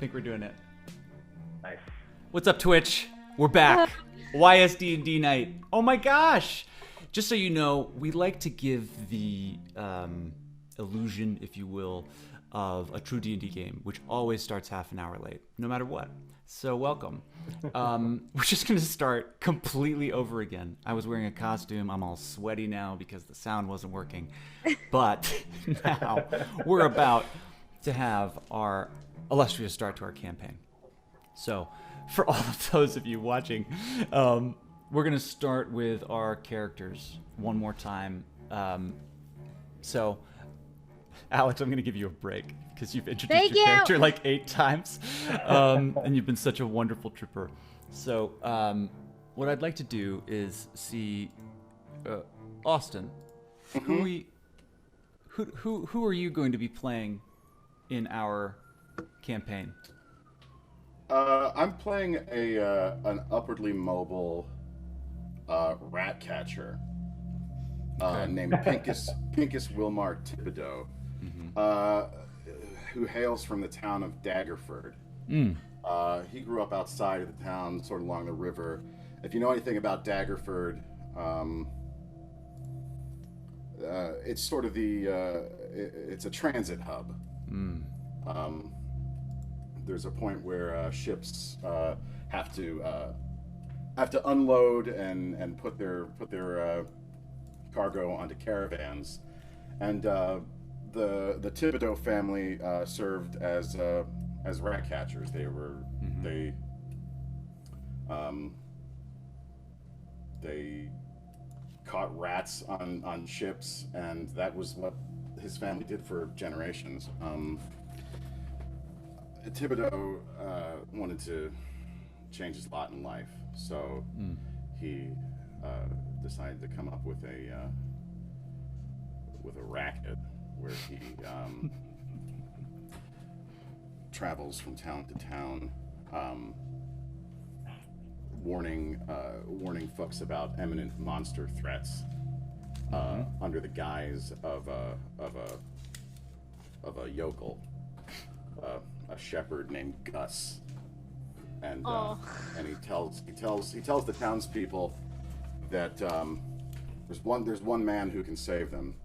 think we're doing it. Nice. What's up, Twitch? We're back. YSD&D night. Oh my gosh! Just so you know, we like to give the illusion, if you will, of a true D&D game, which always starts half an hour late, no matter what. So welcome. We're just going to start completely over again. I was wearing a costume. I'm all sweaty now because the sound wasn't working. But now we're about to have our illustrious start to our campaign. So for all of those of you watching, we're going to start with our characters one more time. So, Alex, I'm going to give you a break because you've introduced your character like 8 times, and you've been such a wonderful trooper. So, what I'd like to do is see Austin. Who are you going to be playing in our campaign? I'm playing an upwardly mobile rat catcher named Pincus Wilmar Thibodeau, who hails from the town of Daggerford. He grew up outside of the town, sort of along the river. If you know anything about Daggerford, it's sort of it's a transit hub. There's a point where ships have to unload and put their cargo onto caravans, and the Thibodeau family served as rat catchers. They caught rats on ships, and that was what his family did for generations. Thibodeau wanted to change his lot in life, so he decided to come up with a racket where he travels from town to town, warning folks about imminent monster threats under the guise of a yokel. A shepherd named Gus, and he tells the townspeople that there's one man who can save them.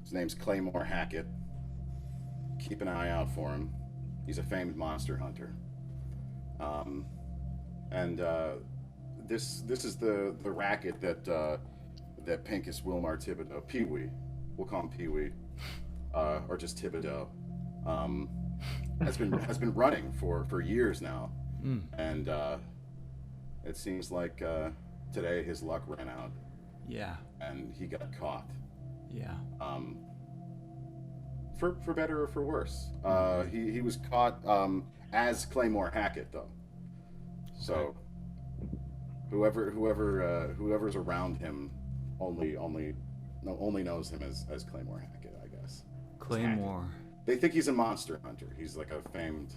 His name's Claymore Hackett. Keep an eye out for him. He's a famed monster hunter. This is the racket that Pincus Wilmar Thibodeau, Pee-wee, we'll call him Pee-wee, or just Thibodeau, has been running for years now, and it seems like today his luck ran out. Yeah. And he got caught. Yeah. For better or for worse. He was caught as Claymore Hackett, though. So whoever's around him only knows him as Claymore Hackett, I guess. Claymore. They think he's a monster hunter. He's like a famed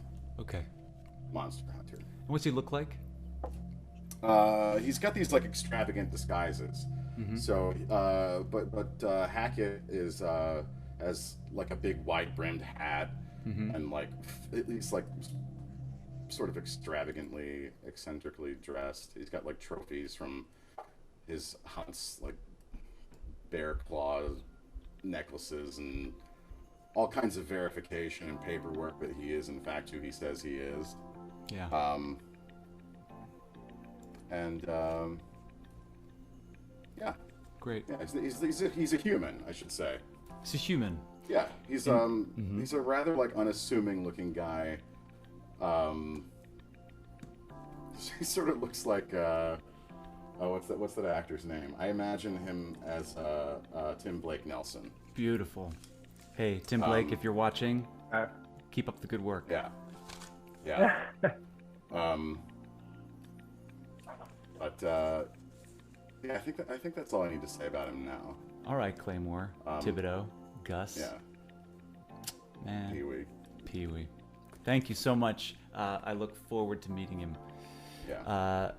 monster hunter. And what's he look like? He's got these like extravagant disguises. So, but Hackett has like a big wide-brimmed hat and like at least like sort of extravagantly, eccentrically dressed. He's got like trophies from his hunts, like bear claws, necklaces, and all kinds of verification and paperwork that he is in fact who he says he is. Yeah. Yeah. Great. Yeah, he's a human, I should say. He's a human. Yeah, he's he's a rather like unassuming looking guy. He sort of looks like what's that actor's name? I imagine him as Tim Blake Nelson. Beautiful. Hey, Tim Blake, if you're watching, keep up the good work. Yeah. I think that's all I need to say about him now. All right, Claymore, Thibodeau, Gus. Yeah. Man. Pee-wee. Thank you so much. I look forward to meeting him. Yeah.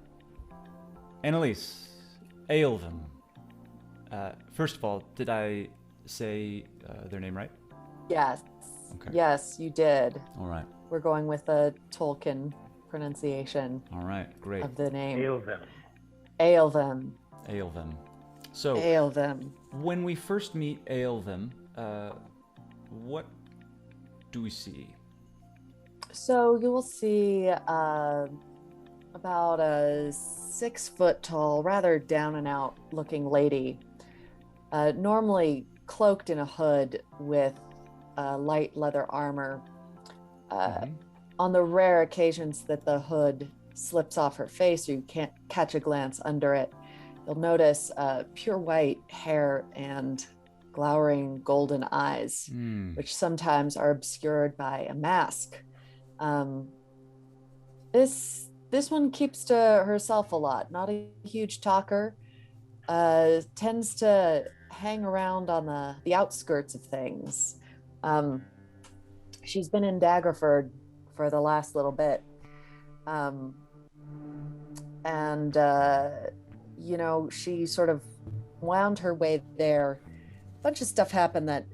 Annalise, Aelvim. First of all, did I say their name right? Yes. Okay. Yes, you did. All right. we're going with the Tolkien pronunciation. All right, great. Of the name. Aelvim. Aelvim. Aelvim. So, Aelvim. when we first meet Aelvim, what do we see? So you will see about a 6 foot tall, rather down and out looking lady, normally cloaked in a hood with light leather armor. On the rare occasions that the hood slips off her face or you can't catch a glance under it, you'll notice pure white hair and glowering golden eyes, which sometimes are obscured by a mask. This one keeps to herself a lot, not a huge talker, tends to hang around on the outskirts of things. She's been in Daggerford for the last little bit. You know, she sort of wound her way there. A bunch of stuff happened that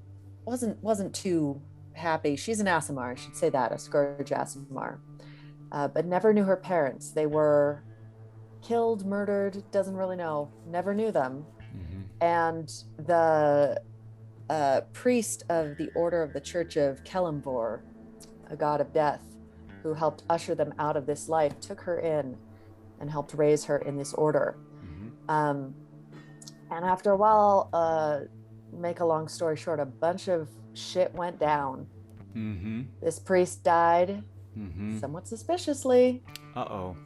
wasn't too happy. She's an Aasimar, I should say that, a scourge Aasimar. But never knew her parents. They were killed, murdered, doesn't really know, never knew them. And the priest of the Order of the Church of Kellamvor, a god of death, who helped usher them out of this life, took her in and helped raise her in this order. And after a while, make a long story short, a bunch of shit went down. This priest died, somewhat suspiciously. Uh-oh.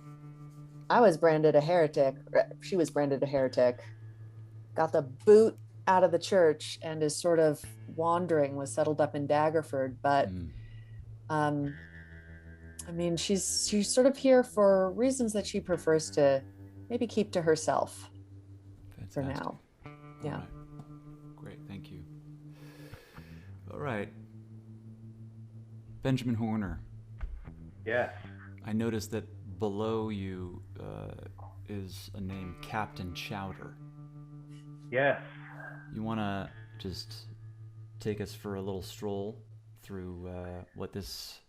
I was branded a heretic. She was branded a heretic. Got the boot out of the church and is sort of wandering, was settled up in Daggerford. But, I mean, she's sort of here for reasons that she prefers to maybe keep to herself. Fantastic. For now. Yeah. All right. Great, thank you. All right. Benjamin Horner. Yes. I noticed that below you is a name, Captain Chowder. Yes. You want to just take us for a little stroll through what this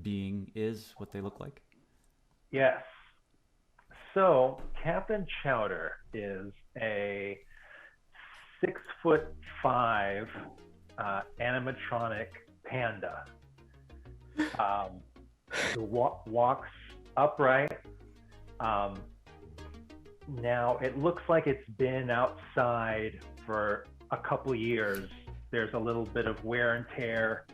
being is, what they look like? Yes. So Captain Chowder is a 6'5" animatronic panda. Who walks upright. Now it looks like it's been outside for a couple years. There's a little bit of wear and tear.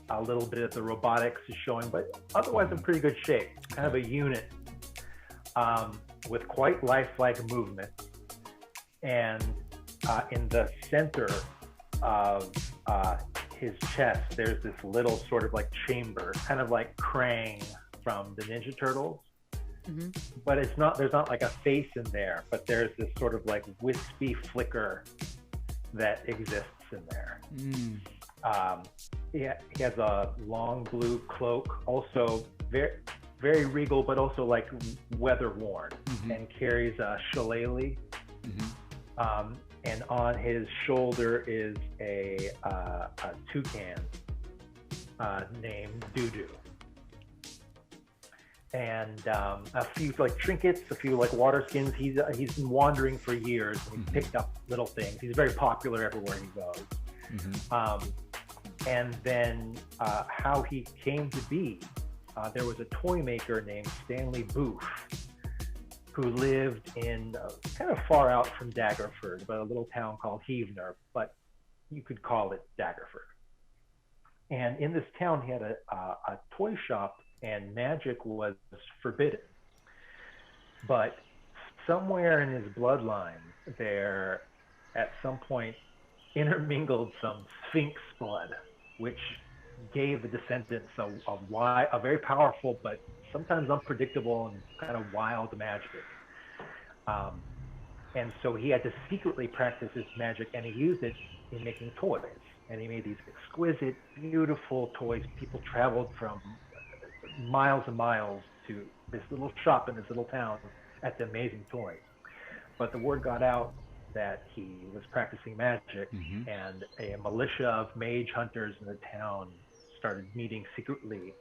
A little bit of the robotics is showing, but otherwise in pretty good shape. Kind of a unit with quite lifelike movement. And in the center of his chest, there's this little sort of like chamber, kind of like Krang from the Ninja Turtles. But there's not like a face in there, but there's this sort of like wispy flicker that exists in there. He has a long blue cloak, also very, very regal, but also like weather worn, and carries a shillelagh. And on his shoulder is a toucan named Doo-Doo. And a few like trinkets, a few like water skins. He's been wandering for years. And he's picked up little things. He's very popular everywhere he goes. And then how he came to be, there was a toy maker named Stanley Booth, who lived in kind of far out from Daggerford, but a little town called Heavener, but you could call it Daggerford. And in this town, he had a toy shop, and magic was forbidden. But somewhere in his bloodline, there at some point intermingled some Sphinx blood, which gave the descendants a very powerful but sometimes unpredictable and kind of wild magic. And so he had to secretly practice his magic, and he used it in making toys. And he made these exquisite, beautiful toys. People traveled from miles and miles to this little shop in this little town at the amazing toys. But the word got out that he was practicing magic, and a militia of mage hunters in the town started meeting secretly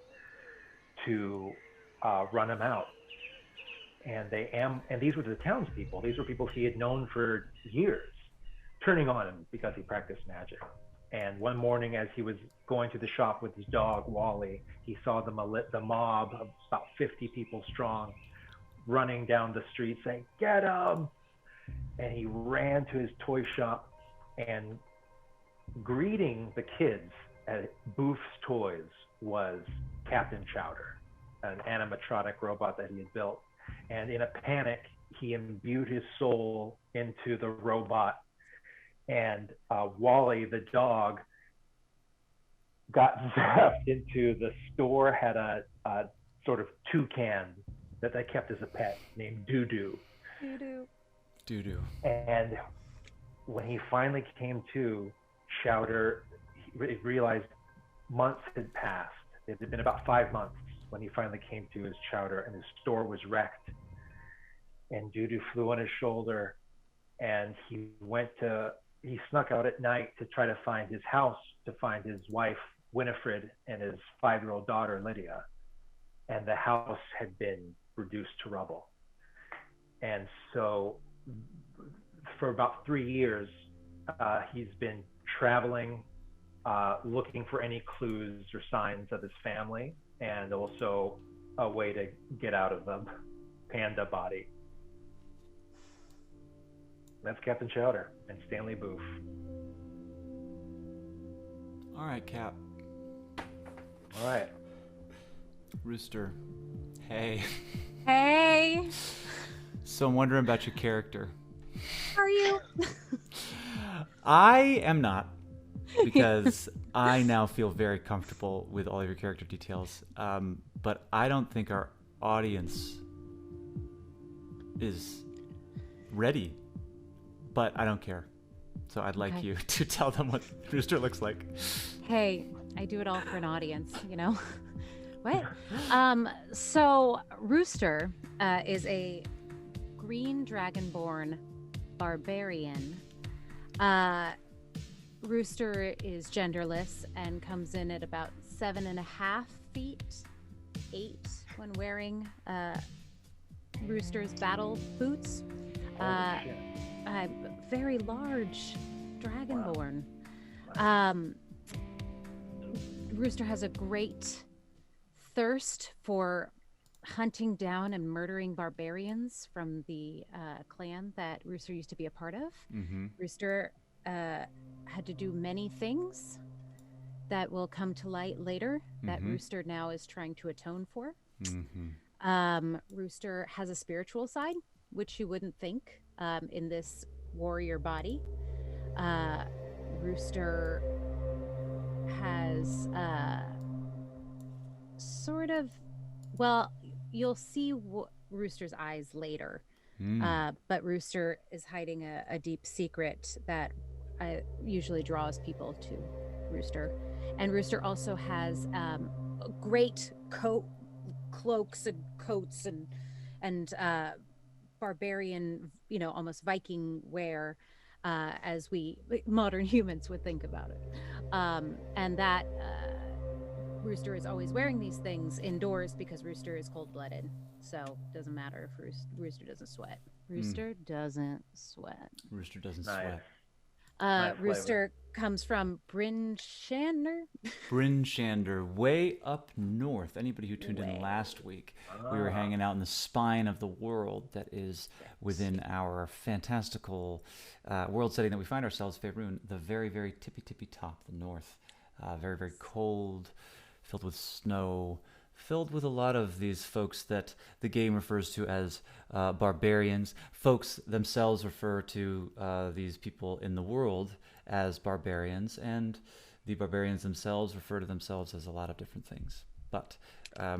to run him out. And these were the townspeople. These were people he had known for years, turning on him because he practiced magic. And one morning, as he was going to the shop with his dog Wally, he saw the mob of about 50 people strong running down the street saying, "Get him!" And he ran to his toy shop, and greeting the kids at Booth's Toys was Captain Chowder, an animatronic robot that he had built. And in a panic, he imbued his soul into the robot, and Wally, the dog, got zapped into the store, had a sort of toucan that they kept as a pet named Doo-Doo. Doo-doo. And when he finally came to, Chowder realized months had passed. It had been about 5 months when he finally came to his Chowder, and his store was wrecked. And Doo-Doo flew on his shoulder, and he snuck out at night to try to find his house, to find his wife, Winifred, and his 5-year-old daughter, Lydia. And the house had been reduced to rubble. And so for about 3 years, he's been traveling, looking for any clues or signs of his family, and also a way to get out of the Panda body. That's Captain Chowder and Stanley Booth. All right, Cap. All right. Rooster. Hey. Hey. So I'm wondering about your character. How are you? I am not, because I now feel very comfortable with all of your character details. But I don't think our audience is ready. But I don't care. So I'd like you to tell them what Rooster looks like. Hey, I do it all for an audience, you know? What? So Rooster is a green Dragonborn Barbarian. Rooster is genderless and comes in at about 7.5 feet, 8 when wearing Rooster's battle boots. A very large Dragonborn. Wow. Rooster has a great thirst for hunting down and murdering barbarians from the clan that Rooster used to be a part of. Mm-hmm. Rooster had to do many things that will come to light later that Rooster now is trying to atone for. Mm-hmm. Rooster has a spiritual side, which you wouldn't think in this warrior body. Rooster has sort of, well, you'll see Rooster's eyes later, but Rooster is hiding a deep secret that usually draws people to Rooster. And Rooster also has great cloaks and coats and barbarian, you know, almost Viking wear, as we modern humans would think about it. And that Rooster is always wearing these things indoors because Rooster is cold-blooded. So it doesn't matter if Rooster doesn't sweat. Rooster doesn't sweat. Rooster doesn't sweat. Rooster comes from Bryn Shander. Bryn Shander, way up north. Anybody who tuned in last week, we were hanging out in the spine of the world that is within our fantastical world setting that we find ourselves, Faerun, the very, very tippy top, the north. Very, very cold, filled with snow, filled with a lot of these folks that the game refers to as barbarians. Folks themselves refer to these people in the world as barbarians, and the barbarians themselves refer to themselves as a lot of different things. But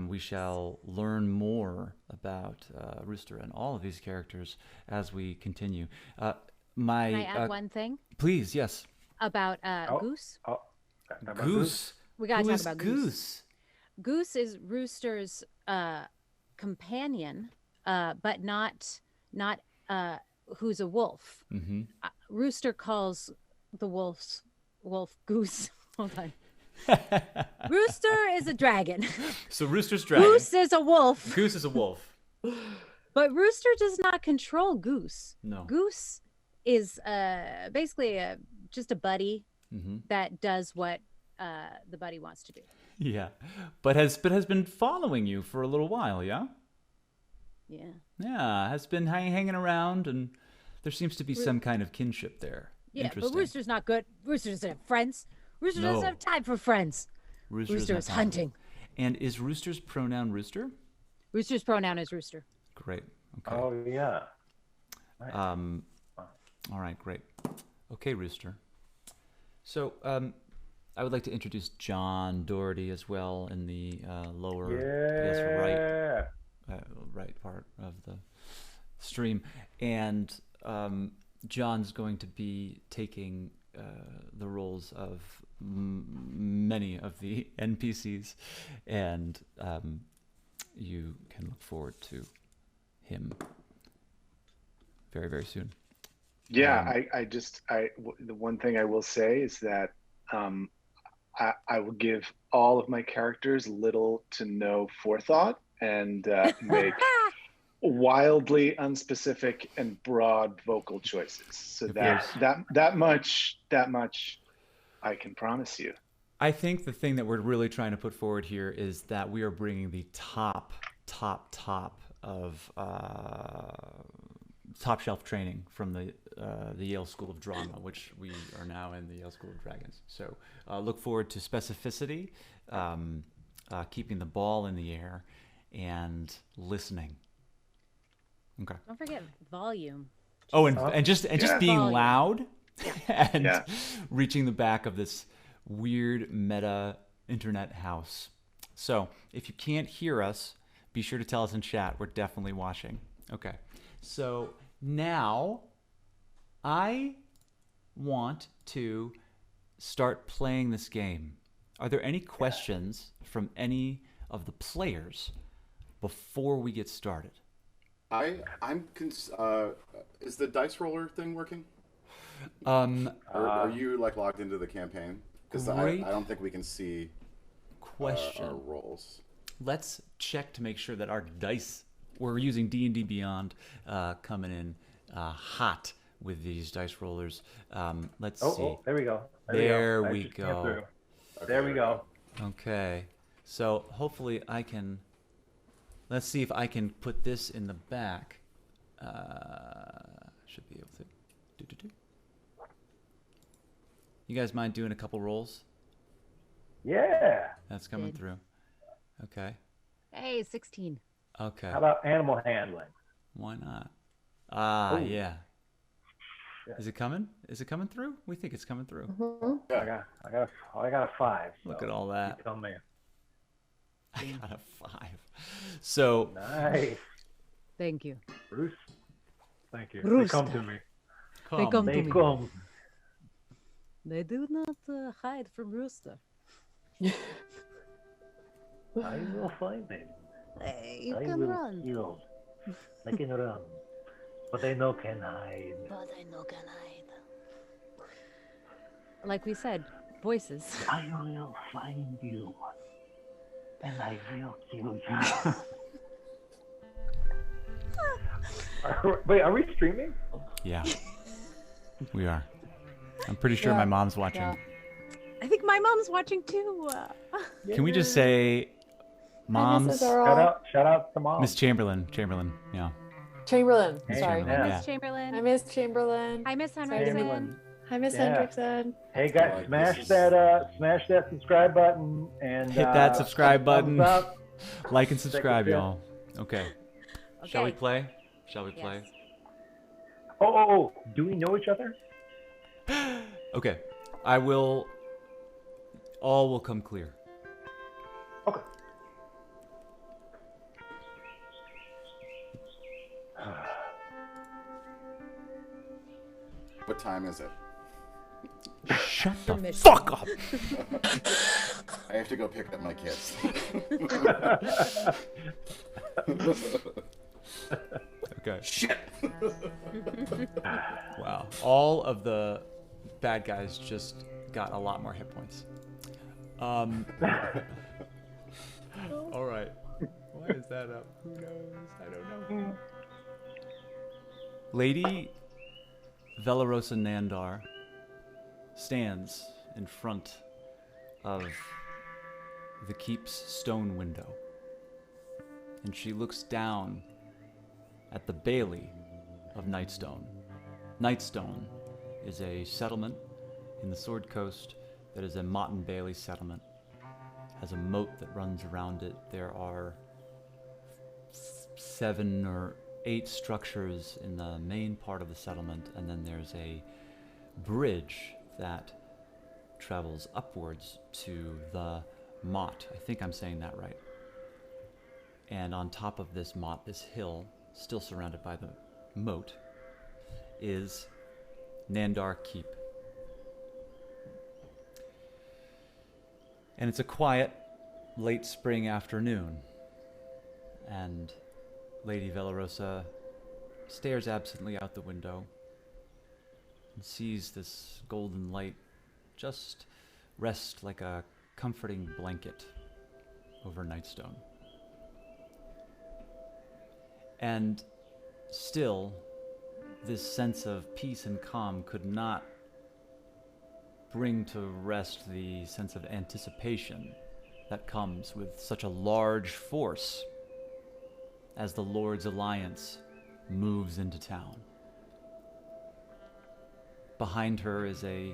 we shall learn more about Rooster and all of these characters as we continue. Can I add one thing? Please, yes. About Goose? Goose? We gotta Who talk is about Goose. Goose is Rooster's companion, but not who's a wolf. Mm-hmm. Rooster calls the wolf Goose. Hold on. Rooster is a dragon. So Rooster's dragon. Goose is a wolf. Goose is a wolf. But Rooster does not control Goose. No. Goose is basically just a buddy that does what the buddy wants to do. Yeah, but has been following you for a little while. Yeah. Yeah. Yeah, has been hanging around, and there seems to be some kind of kinship there. Yeah, but Rooster's not good. Rooster doesn't have friends. Rooster doesn't have time for friends. Rooster is hunting. And is Rooster's pronoun rooster? Rooster's pronoun is rooster. Great. Okay. Oh yeah. Nice. All right, great. Okay, Rooster. So, I would like to introduce John Doherty as well in the lower, right part of the stream, and John's going to be taking the roles of many of the NPCs, and you can look forward to him very, very soon. Yeah, the one thing I will say is that I will give all of my characters little to no forethought and make wildly unspecific and broad vocal choices. So that much I can promise you. I think the thing that we're really trying to put forward here is that we are bringing the top of top shelf training from the Yale School of Drama, which we are now in the Yale School of Dragons. So look forward to specificity, keeping the ball in the air, and listening. Okay. Don't forget volume. Oh, and just being volume. Loud and reaching the back of this weird meta internet house. So if you can't hear us, be sure to tell us in chat. We're definitely watching. Okay. So now I want to start playing this game. Are there any questions from any of the players before we get started? Is the dice roller thing working? Are you like logged into the campaign? Because I don't think we can see our rolls. Let's check to make sure that our dice, we're using D&D Beyond, coming in hot with these dice rollers. Let's see. Oh, there we go. There we go. There we go. Okay. So hopefully I can, let's see if I can put this in the back. Should be able to. You guys mind doing a couple rolls? Yeah. That's coming through. Okay. Hey, 16. Okay. How about animal handling? Why not? Ooh. Yeah. Is it coming? Is it coming through? We think it's coming through. I got a 5. Look at all that. You tell me. I got a 5. So Nice. Thank you. Bruce. Thank you. Bruce. They come to me. They come They to me. come. They do not hide from Rooster. I will find them. Hey, you I can will run. kill. They can run. But they no can hide. But I know can hide. Like we said, voices. I will find you. And I will kill you. Wait, are we streaming? yeah, we are. I'm pretty sure my mom's watching. Yeah. I think my mom's watching too. Can we just say, Mom's? Shout out to Mom. Miss Chamberlain. Yeah. Chamberlain. Hey, Sorry. yeah. Miss Chamberlain. I miss Chamberlain. Hi, Miss Chamberlain. Henriksen. Hi, Miss Yeah. Hendrickson. Hey guys, smash that subscribe button and Hit that subscribe button. thumbs up. Like and subscribe, Second, yeah. y'all. Okay. Shall we play? Shall we play? Yes. Oh, do we know each other? Okay. I will. All will come clear. Okay. What time is it? Shut the Permission. fuck up! I have to go pick up my kids. Okay. Shit. Wow. All of the bad guys just got a lot more hit points. All right. Why is that up? Who knows? I don't know. Lady Velarosa Nandar stands in front of the keep's stone window, and she looks down at the Bailey of Nightstone. Nightstone is a settlement in the Sword Coast that is a Motte and Bailey settlement. Has a moat that runs around it. There are 7 or 8 structures in the main part of the settlement, and then there's a bridge that travels upwards to the Motte. I think I'm saying that right. And on top of this Motte, this hill, still surrounded by the moat, is Nandar Keep. And it's a quiet, late spring afternoon, and Lady Velarosa stares absently out the window and sees this golden light just rest like a comforting blanket over Nightstone. And still, this sense of peace and calm could not bring to rest the sense of anticipation that comes with such a large force as the Lord's Alliance moves into town. Behind her is a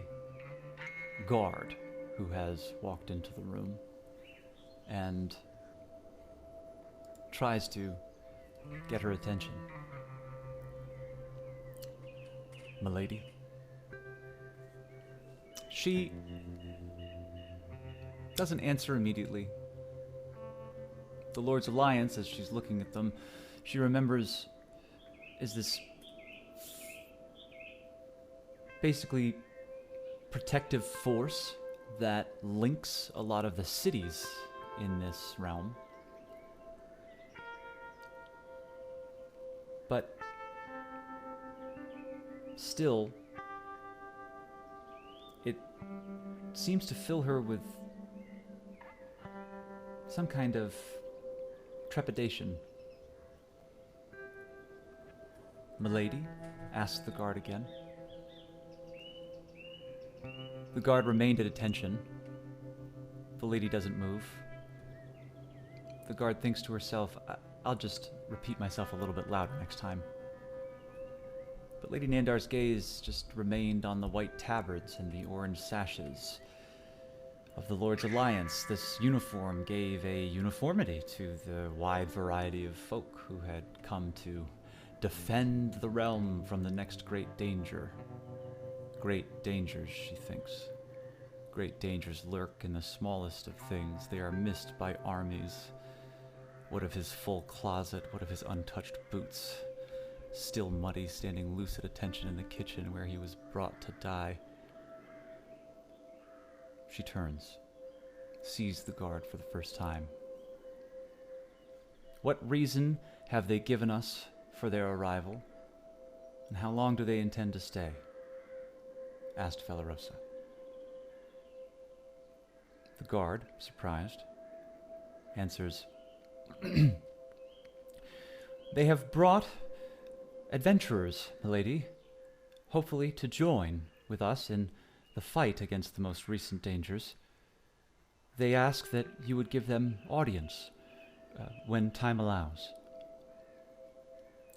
guard who has walked into the room and tries to get her attention. Milady? She doesn't answer immediately. The Lord's Alliance, as she's looking at them, she remembers is this basically protective force that links a lot of the cities in this realm. But still, it seems to fill her with some kind of trepidation. Milady? Asked the guard again. The guard remained at attention. The lady doesn't move. The guard thinks to herself, I'll just repeat myself a little bit louder next time. But Lady Nandar's gaze just remained on the white tabards and the orange sashes of the Lord's Alliance. This uniform gave a uniformity to the wide variety of folk who had come to defend the realm from the next great danger. Great dangers, she thinks. Great dangers lurk in the smallest of things. They are missed by armies. What of his full closet? What of his untouched boots? Still muddy, standing loose at attention in the kitchen where he was brought to die. She turns, sees the guard for the first time. What reason have they given us for their arrival? And how long do they intend to stay? Asked Velarosa. The guard, surprised, answers, They have brought adventurers, milady, hopefully to join with us in the fight against the most recent dangers. They ask that you would give them audience when time allows.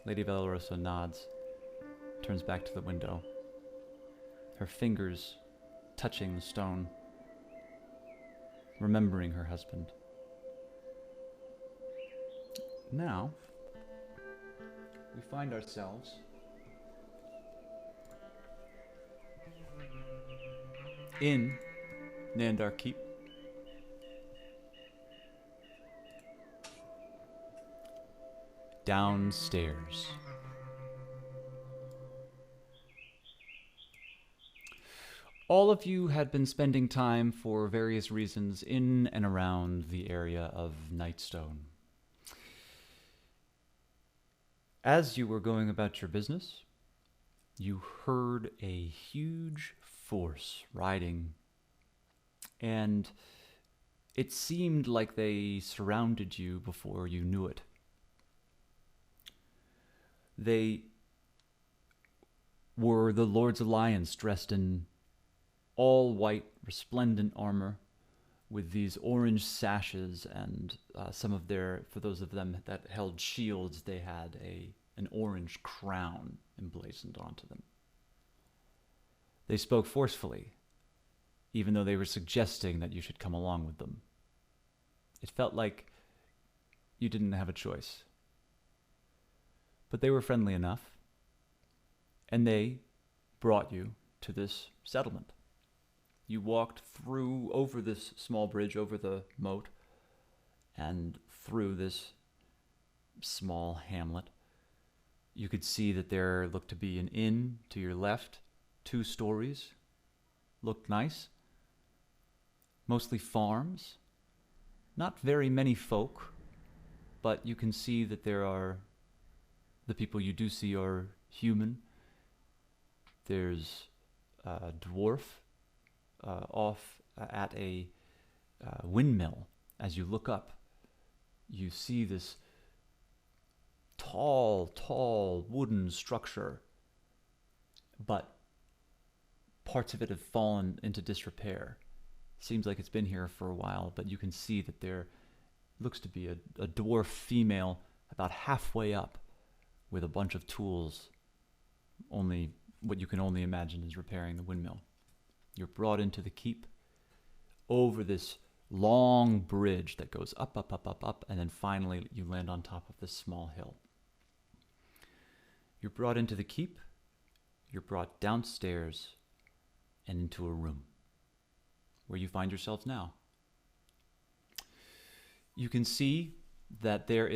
Lady Velarosa nods, turns back to the window, her fingers touching the stone, remembering her husband. Now, we find ourselves in Nandar Keep. Downstairs. All of you had been spending time for various reasons in and around the area of Nightstone. As you were going about your business, you heard a huge force riding, and it seemed like they surrounded you before you knew it. They were the Lord's Alliance, dressed in all white, resplendent armor, with these orange sashes, and some of their, for those of them that held shields, they had an orange crown emblazoned onto them. They spoke forcefully, even though they were suggesting that you should come along with them. It felt like you didn't have a choice. But they were friendly enough, and they brought you to this settlement. You walked through, over this small bridge, over the moat, and through this small hamlet. You could see that there looked to be an inn to your left, 2 stories. Looked nice. Mostly farms. Not very many folk, but you can see that the people you do see are human. There's a dwarf off at a windmill. As you look up, you see this tall wooden structure, but parts of it have fallen into disrepair. Seems like it's been here for a while, but you can see that there looks to be a dwarf female about halfway up with a bunch of tools. Only what you can only imagine is repairing the windmill. You're brought into the keep over this long bridge that goes up, and then finally you land on top of this small hill. You're brought into the keep, you're brought downstairs and into a room where you find yourselves now. You can see that there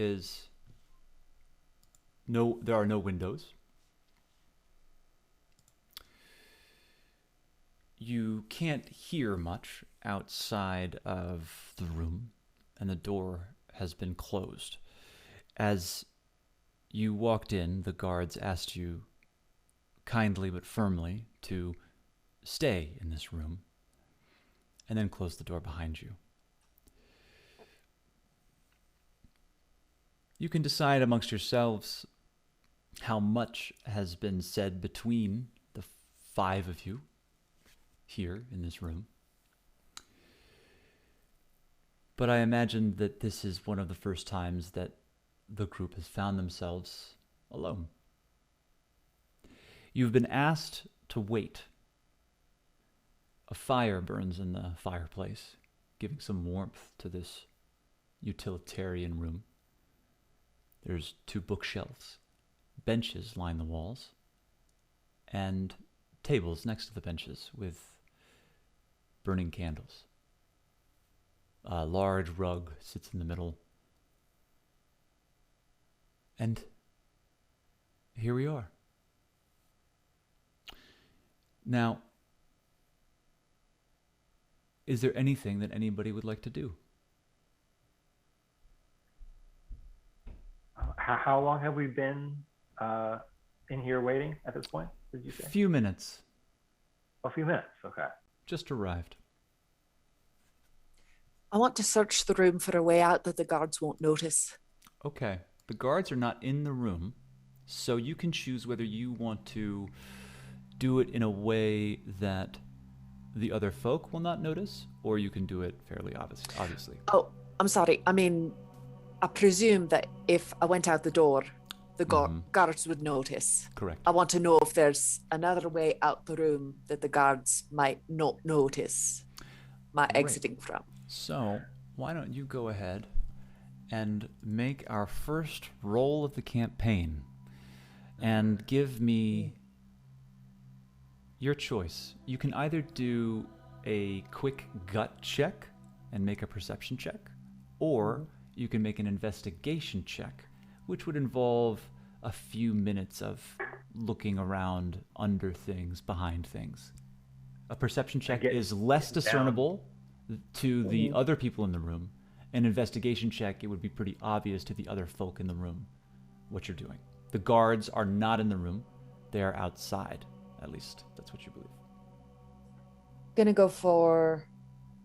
are no windows. You can't hear much outside of the room, and the door has been closed. As you walked in, the guards asked you kindly but firmly to stay in this room, and then close the door behind you. You can decide amongst yourselves how much has been said between the 5 of you here in this room. But I imagine that this is one of the first times that the group has found themselves alone. You've been asked to wait. A fire burns in the fireplace, giving some warmth to this utilitarian room. There's 2 bookshelves, benches line the walls, and tables next to the benches with burning candles. A large rug sits in the middle. And here we are. Now, is there anything that anybody would like to do? How long have we been in here waiting at this point, did you say? A few minutes. A few minutes, okay. Just arrived. I want to search the room for a way out that the guards won't notice. Okay. The guards are not in the room, so you can choose whether you want to do it in a way that the other folk will not notice, or you can do it fairly obviously. Oh, I'm sorry. I mean, I presume that if I went out the door, the guards would notice. Correct. I want to know if there's another way out the room that the guards might not notice my exiting from. So, why don't you go ahead and make our first roll of the campaign and give me your choice. You can either do a quick gut check and make a perception check, or you can make an investigation check, which would involve a few minutes of looking around under things, behind things. A perception check is less discernible to the other people in the room. An investigation check, it would be pretty obvious to the other folk in the room what you're doing. The guards are not in the room. They are outside, at least. That's what you believe. Gonna go for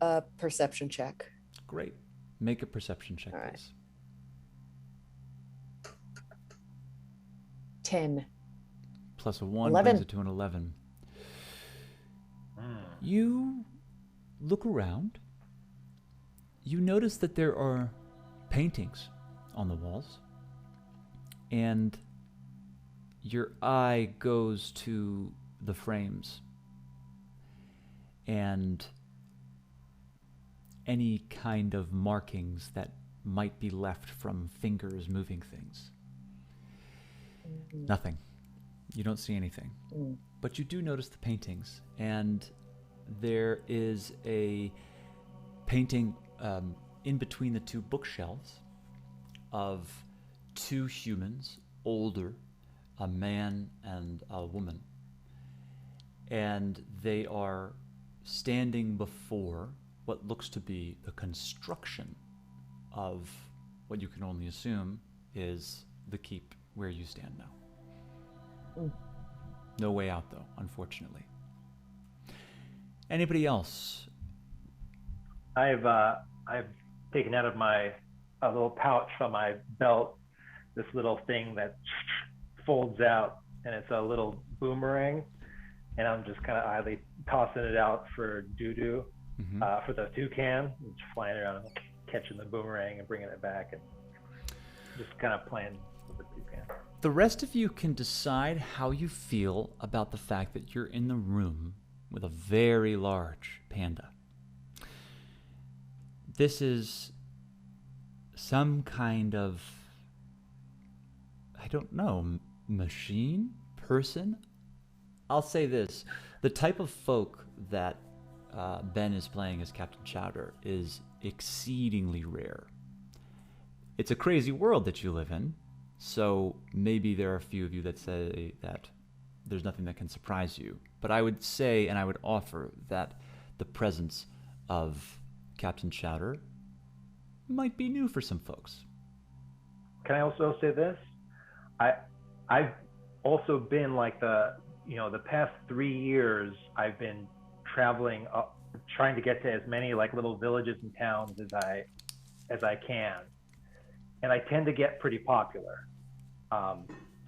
a perception check. Great. Make a perception check, All right. please. 10. Plus a 1 11. brings it to an 11. You look around. You notice that there are paintings on the walls. And your eye goes to the frames. And any kind of markings that might be left from fingers moving things. Nothing. You don't see anything. But you do notice the paintings, and there is a painting in between the two bookshelves of two humans, older, a man and a woman. And they are standing before what looks to be the construction of what you can only assume is the keep where you stand now. No way out, though, unfortunately. Anybody else? I've taken out of my a little pouch from my belt this little thing that folds out, and it's a little boomerang, and I'm just kind of idly tossing it out for Dudu, for the toucan, just flying around and catching the boomerang and bringing it back, and just kind of playing with the toucan. The rest of you can decide how you feel about the fact that you're in the room with a very large panda. This is some kind of, I don't know, machine? Person? I'll say this. The type of folk that Ben is playing as Captain Chowder is exceedingly rare. It's a crazy world that you live in, so maybe there are a few of you that say that there's nothing that can surprise you. But I would say, and I would offer, that the presence of Captain Chowder might be new for some folks. Can I also say this? I've also been like the past 3 years I've been traveling up, trying to get to as many like little villages and towns as I can, and I tend to get pretty popular.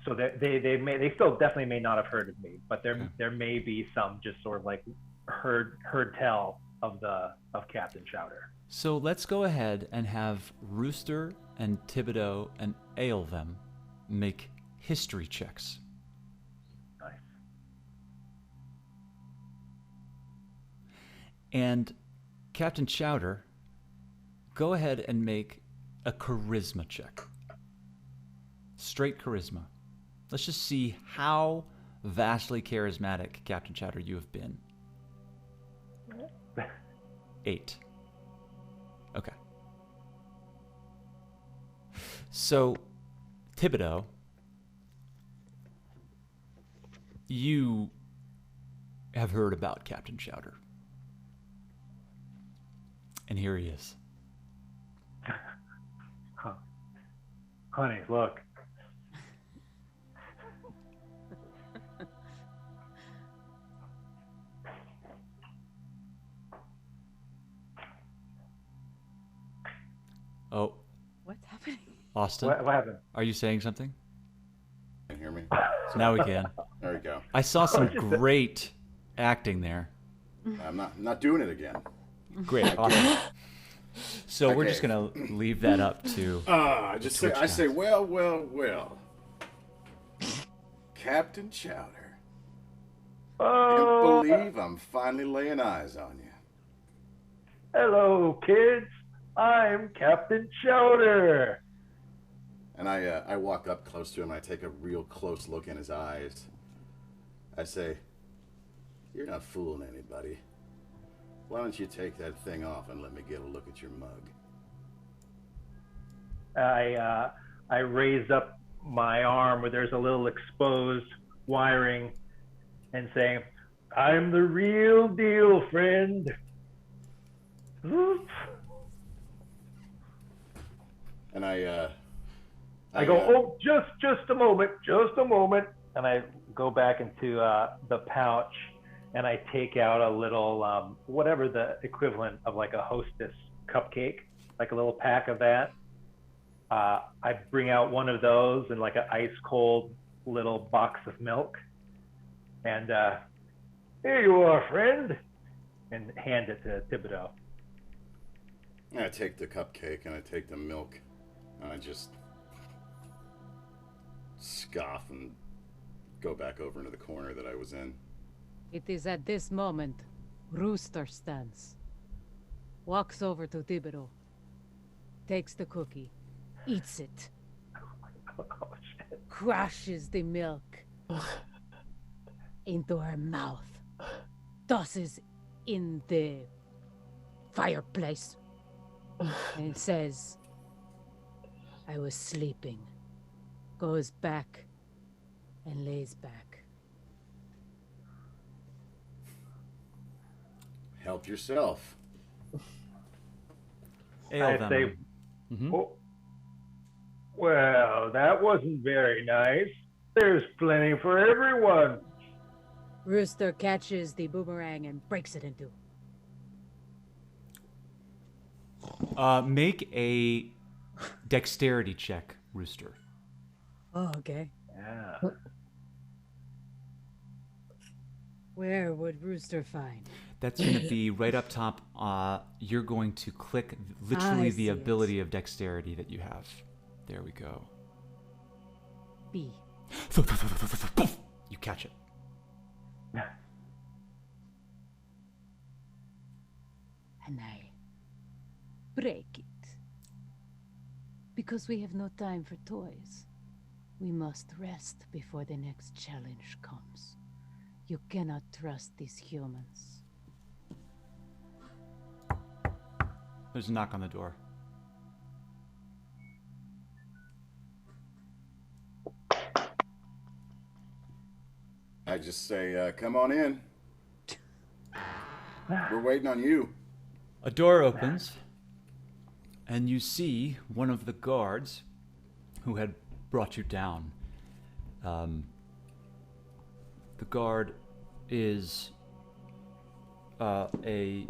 So they still definitely may not have heard of me, but there may be some just sort of like heard tell of Captain Chowder. So let's go ahead and have Rooster and Thibodeau and Aelvem make history checks. Nice. And Captain Chowder, go ahead and make a charisma check. Straight charisma. Let's just see how vastly charismatic, Captain Chowder, you have been. 8. Okay. So, Thibodeau, you have heard about Captain Chowder. And here he is. Honey, look. Oh, What's happening? Austin, What happened? are you saying something? Can you hear me? Now we can. There we go. I saw some great acting there. I'm not doing it again. Great, awesome. So we're Okay. just gonna leave that up to. I say, well. Captain Chowder. Oh, Can't believe I'm finally laying eyes on you. hello, kids. I'm Captain Chowder. And I walk up close to him and I take a real close look in his eyes. I say, you're not fooling anybody. Why don't you take that thing off and let me get a look at your mug? I raise up my arm where there's a little exposed wiring and say, I'm the real deal, friend. And I go, oh, just a moment. And I go back into the pouch and I take out a little, whatever the equivalent of like a Hostess cupcake. like a little pack of that. I bring out one of those and like an ice cold little box of milk. And here you are, friend. And hand it to Thibodeau. I take the cupcake and I take the milk. And I just scoff and go back over into the corner that I was in. It is at this moment Rooster stands, walks over to Thibodeau, takes the cookie, eats it, Oh, shit. crushes the milk into her mouth, tosses in the fireplace, and says, "I was sleeping," goes back and lays back. Help yourself. Ale I them. say, Mhm. oh, well, that wasn't very nice. There's plenty for everyone. Rooster catches the boomerang and breaks it in two. Make a dexterity check, Rooster. Oh, okay. Yeah. Where would Rooster find? That's going to be right up top. You're going to click literally I the see it. ability of dexterity that you have. There we go. B. You catch it. And I break it. Because we have no time for toys. We must rest before the next challenge comes. You cannot trust these humans. There's a knock on the door. I just say, come on in. We're waiting on you. A door opens, and you see one of the guards who had brought you down. The guard is a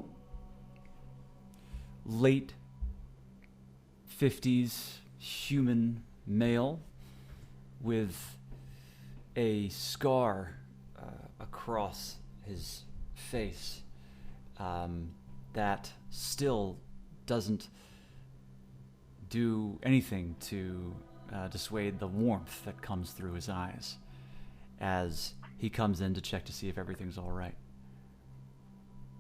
late 50s human male with a scar across his face that still doesn't do anything to dissuade the warmth that comes through his eyes as he comes in to check to see if everything's all right.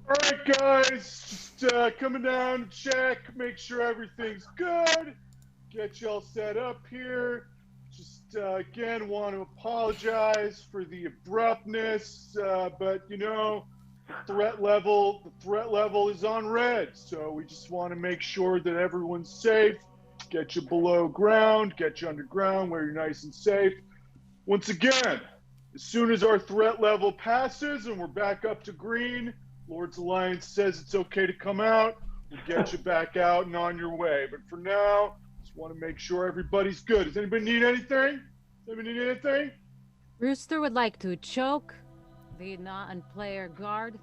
All right, guys, just coming down to check, make sure everything's good, get y'all set up here. Just again, want to apologize for the abruptness, but you know, the threat level is on red, so we just want to make sure that everyone's safe. Get you below ground, get you underground where you're nice and safe. Once again, as soon as our threat level passes and we're back up to green, Lord's Alliance says it's okay to come out. We'll get you back out and on your way. But for now, just want to make sure everybody's good. Does anybody need anything? Does anybody need anything? Rooster would like to choke the non-player guard.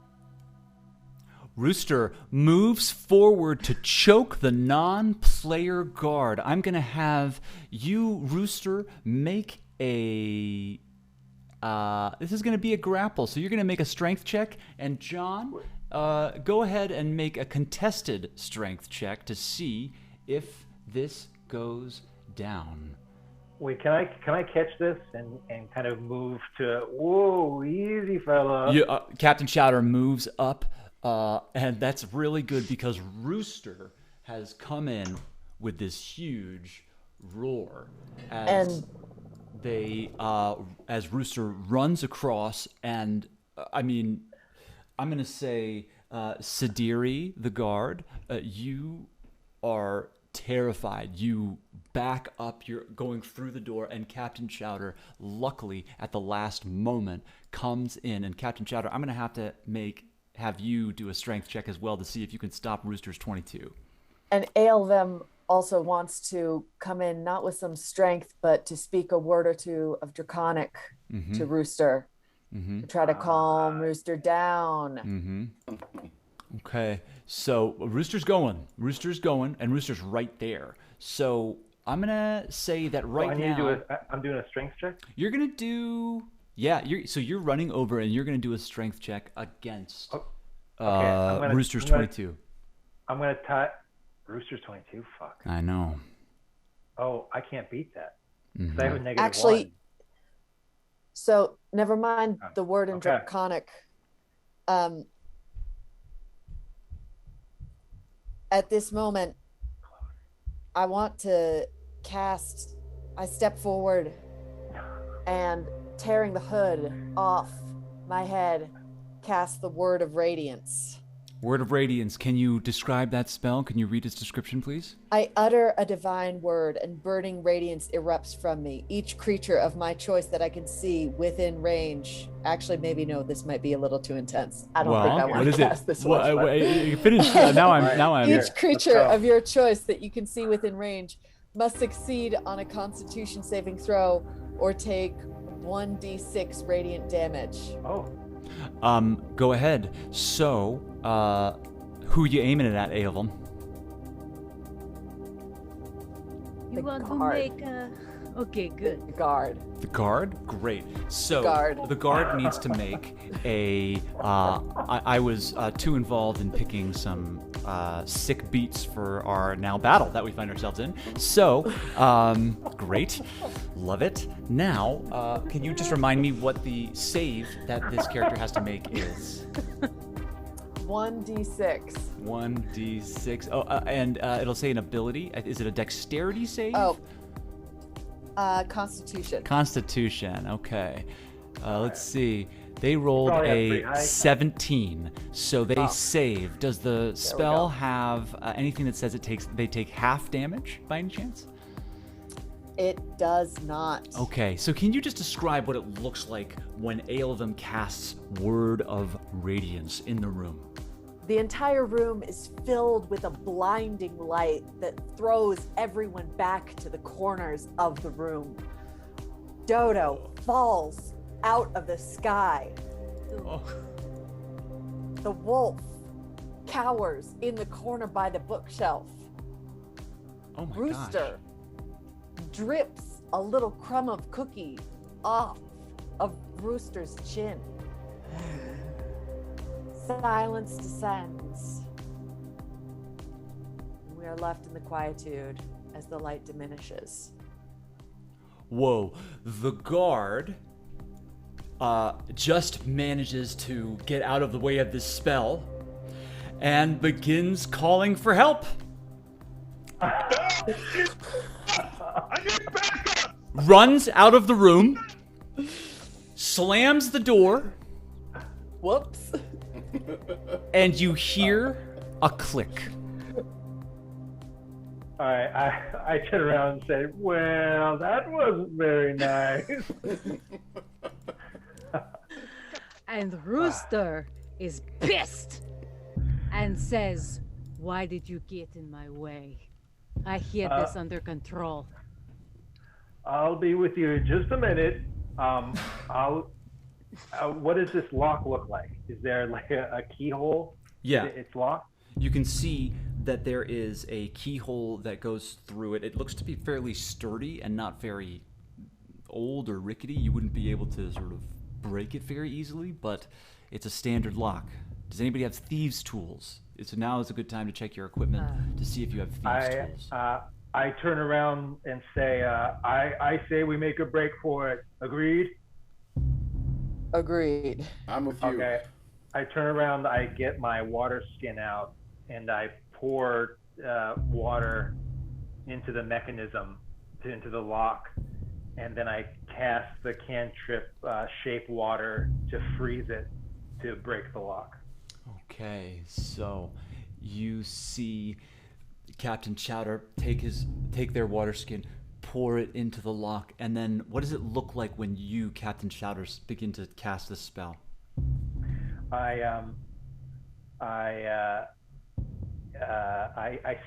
Rooster moves forward to choke the non-player guard. I'm going to have you, Rooster, make a... this is going to be a grapple, so you're going to make a strength check. And John, go ahead and make a contested strength check to see if this goes down. Wait, can I catch this and kind of move to, whoa, easy fella. You, Captain Chowder moves up, and that's really good because Rooster has come in with this huge roar as as Rooster runs across, and I'm going to say, Sidiri, the guard, you are terrified. You back up, you're going through the door, and Captain Chowder, luckily at the last moment, comes in. And Captain Chowder, I'm going to have you do a strength check as well to see if you can stop Rooster's 22. And Ale them also wants to come in, not with some strength, but to speak a word or two of Draconic to Rooster, to try to calm Rooster down. Okay, so Rooster's going, and Rooster's right there. So I'm gonna say that now. I'm doing a strength check. You're gonna do. Yeah, you're running over, and you're gonna do a strength check against Rooster's 22. I'm gonna tie Rooster's 22. Fuck. I know. Oh, I can't beat that. Mm-hmm. I have a -1. Actually, so never mind the word in Draconic. At this moment, I want to cast. I step forward and, tearing the hood off my head, cast the Word of Radiance. Word of Radiance. Can you describe that spell? Can you read its description, please? I utter a divine word, and burning radiance erupts from me. Each creature of my choice that I can see within range. Actually, maybe no. This might be a little too intense. I don't think I want to cast this one. You finished. Now I'm. Each creature of your choice that you can see within range must succeed on a Constitution saving throw, or take 1d6 radiant damage. Oh. Go ahead. So, who are you aiming it at, Aelvin? You want to make a... Okay, good. The guard. The guard? Great. So, the guard needs to make a... I was too involved in picking some sick beats for our now battle that we find ourselves in. So, great. Love it. Now, can you just remind me what the save that this character has to make is? 1d6. 1d6. Oh, and it'll say an ability. Is it a dexterity save? Oh. Constitution. Constitution. Okay. Let's see. They rolled a 17, so they save. Does the spell have anything that says they take half damage by any chance? It does not. Okay, so can you just describe what it looks like when Aelvin casts Word of Radiance in the room? The entire room is filled with a blinding light that throws everyone back to the corners of the room. Dodo falls out of the sky. Oh. The wolf cowers in the corner by the bookshelf. Oh my Rooster drips a little crumb of cookie off of Rooster's chin. Silence descends. We are left in the quietude as the light diminishes. Whoa, the guard just manages to get out of the way of this spell and begins calling for help. I need backup! Runs out of the room, slams the door, Whoops. and you hear a click. All right, I turn around and say, well, that wasn't very nice. And Rooster is pissed and says, why did you get in my way? I had this under control. I'll be with you in just a minute. What does this lock look like? Is there like a keyhole? Yeah. It's locked? You can see that there is a keyhole that goes through it. It looks to be fairly sturdy and not very old or rickety. You wouldn't be able to sort of break it very easily, but it's a standard lock. Does anybody have thieves' tools? So now is a good time to check your equipment to see if you have thieves' tools. I turn around and say, I say we make a break for it. Agreed? Agreed. I'm with you. Okay. I turn around, I get my water skin out, and I pour water into the mechanism, into the lock, and then I cast the cantrip shape water to freeze it to break the lock. Okay, so you see Captain Chowder take their water skin, pour it into the lock, and then what does it look like when you, Captain Chowder, begin to cast this spell? I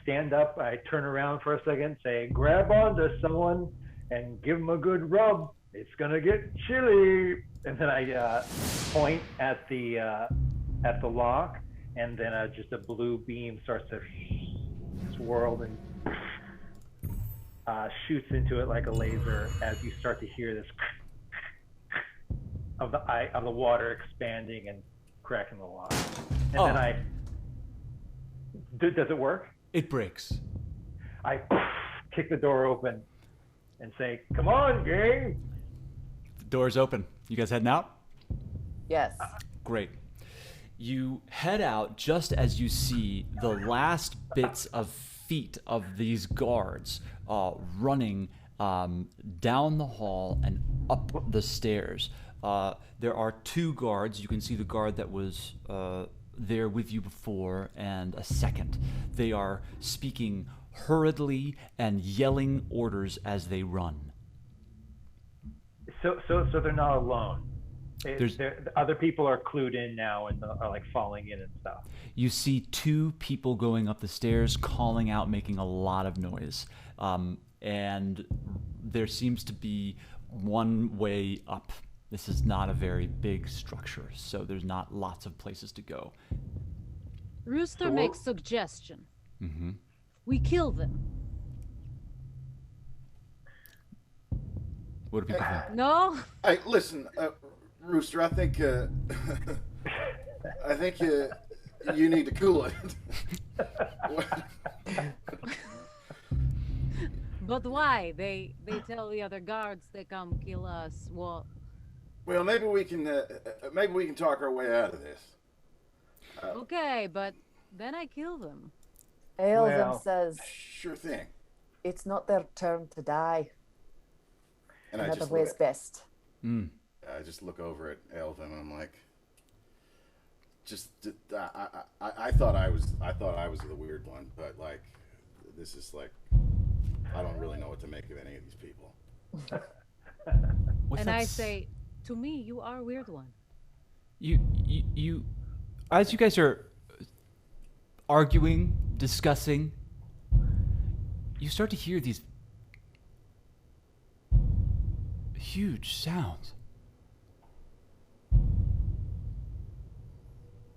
stand up, I turn around for a second, say, grab onto someone and give them a good rub. It's gonna get chilly. And then I point at the lock, and then just a blue beam starts to swirl and shoots into it like a laser as you start to hear this of the water expanding and cracking the lock. And then does it work? It breaks. I kick the door open and say, "Come on, gang!" The door's open. You guys heading out? Yes. Great. You head out just as you see the last bits of feet of these guards running down the hall and up the stairs. There are 2 guards. You can see the guard that was there with you before and a second. They are speaking hurriedly and yelling orders as they run. So they're not alone. Other people are clued in now and are like falling in and stuff. You see 2 people going up the stairs, calling out, making a lot of noise. And there seems to be one way up. This is not a very big structure, so there's not lots of places to go. Rooster makes suggestion. Mm-hmm. We kill them. What do people think? No? Hey, listen, Rooster, I think you need to cool it. But why? They tell the other guards they come kill us. What? Well, maybe we can talk our way out of this. Okay, but then I kill them. Eldon says, "Sure thing." It's not their turn to die. And Another way is best. I just look over at Elvin and I'm like, I thought I was the weird one, but like, this is like, I don't really know what to make of any of these people. And I say, to me, you are a weird one. You, as you guys are arguing, discussing, you start to hear these huge sounds.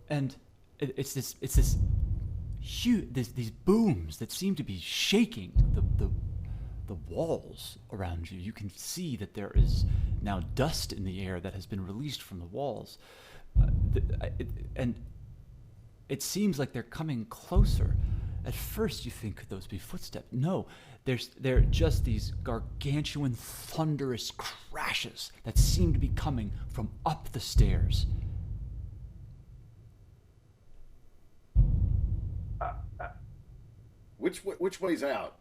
And it's this huge, these booms that seem to be shaking the walls around you. You can see that there is now dust in the air that has been released from the walls. And it seems like they're coming closer. At first you think, could those be footsteps? No, they're just these gargantuan thunderous crashes that seem to be coming from up the stairs. Which way's out?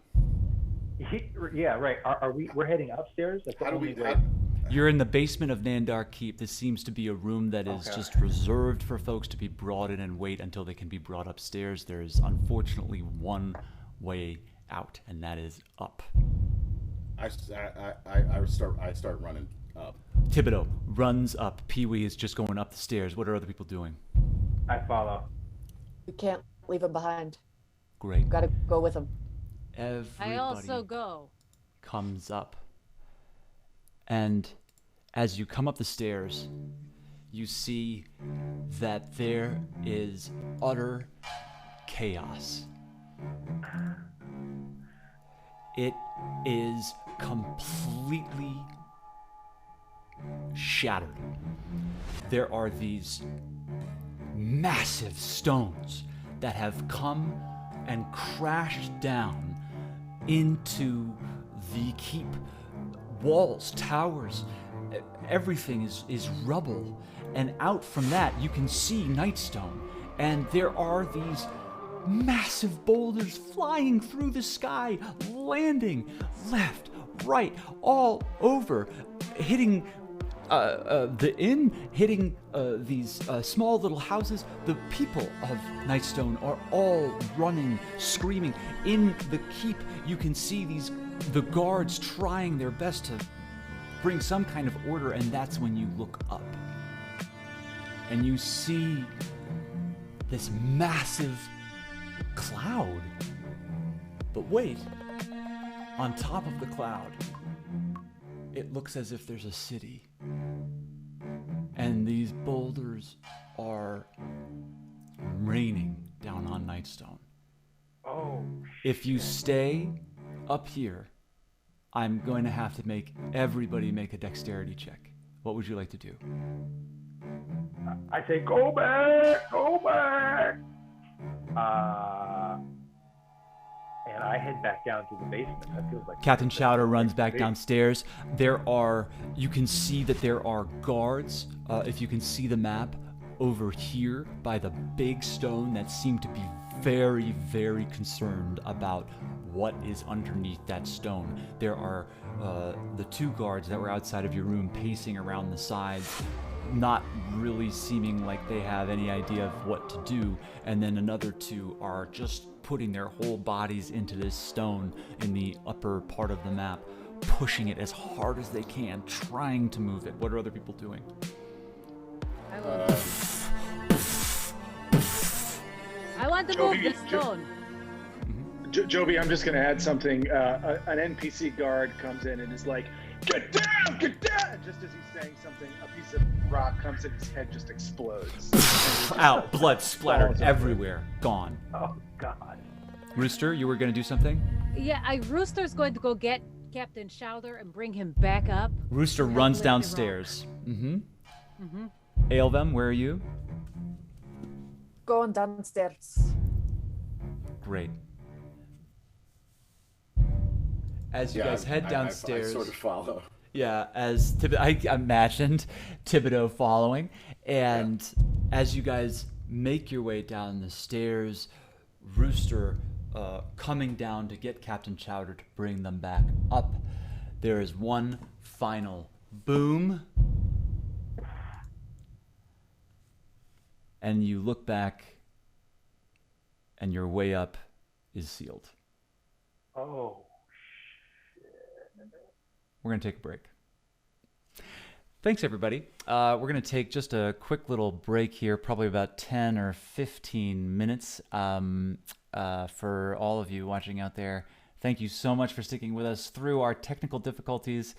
Yeah, right. We're heading upstairs? That's the only way. You're in the basement of Nandar Keep. This seems to be a room that is just reserved for folks to be brought in and wait until they can be brought upstairs. There is unfortunately one way out, and that is up. I start running up. Thibodeau runs up. Pee-wee is just going up the stairs. What are other people doing? I follow. We can't leave him behind. Great. We've got to go with him. Everybody I also go. comes up. And as you come up the stairs, you see that there is utter chaos. It is completely shattered. There are these massive stones that have come and crashed down into the keep. Walls, towers, everything is rubble. And out from that, you can see Nightstone. And there are these massive boulders flying through the sky, landing left, right, all over, hitting the inn, hitting these small little houses. The people of Nightstone are all running, screaming. In the keep, you can see the guards trying their best to bring some kind of order, and that's when you look up. And you see this massive cloud. But wait, on top of the cloud, it looks as if there's a city. And these boulders are raining down on Nightstone. Oh. If you stay up here, I'm going to have to make everybody make a dexterity check. What would you like to do? I say, go back, go back. And I head back down to the basement. That feels like Captain Chowder runs back downstairs. You can see that there are guards, if you can see the map, over here by the big stone that seem to be very, very concerned about what is underneath that stone. There are the 2 guards that were outside of your room pacing around the sides, not really seeming like they have any idea of what to do, and then another 2 are just putting their whole bodies into this stone in the upper part of the map, pushing it as hard as they can, trying to move it. What are other people doing? I want to move this stone. Joby, I'm just going to add something. An NPC guard comes in and is like, get down, get down! And just as he's saying something, a piece of rock comes in, his head just explodes. Out, blood splattered everywhere, gone. Oh, God. Rooster, you were going to do something? Yeah, Rooster's going to go get Captain Chowder and bring him back up. Rooster runs downstairs. Aelvem, where are you? Going downstairs. Great. As you guys head downstairs, I sort of follow. Yeah, as I imagined Thibodeau following, and as you guys make your way down the stairs, Rooster coming down to get Captain Chowder to bring them back up. There is one final boom, and you look back, and your way up is sealed. Oh. We're going to take a break. Thanks, everybody. We're going to take just a quick little break here, probably about 10 or 15 minutes for all of you watching out there. Thank you so much for sticking with us through our technical difficulties.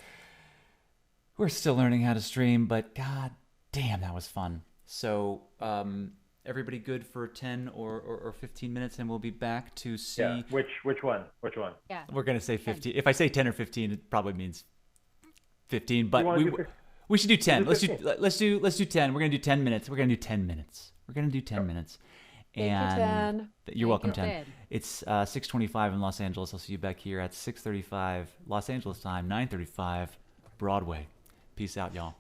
We're still learning how to stream, but god damn, that was fun. So everybody good for 10 or 15 minutes, and we'll be back to see... Yeah. Which one? Yeah. We're going to say 15. If I say 10 or 15, it probably means 15, but we should do 10. Let's do 10. We're going to do 10 minutes. We're going to do 10 minutes. And you're welcome, 10. It's 6:25 in Los Angeles. I'll see you back here at 6:35 Los Angeles time, 9:35 Broadway. Peace out, y'all.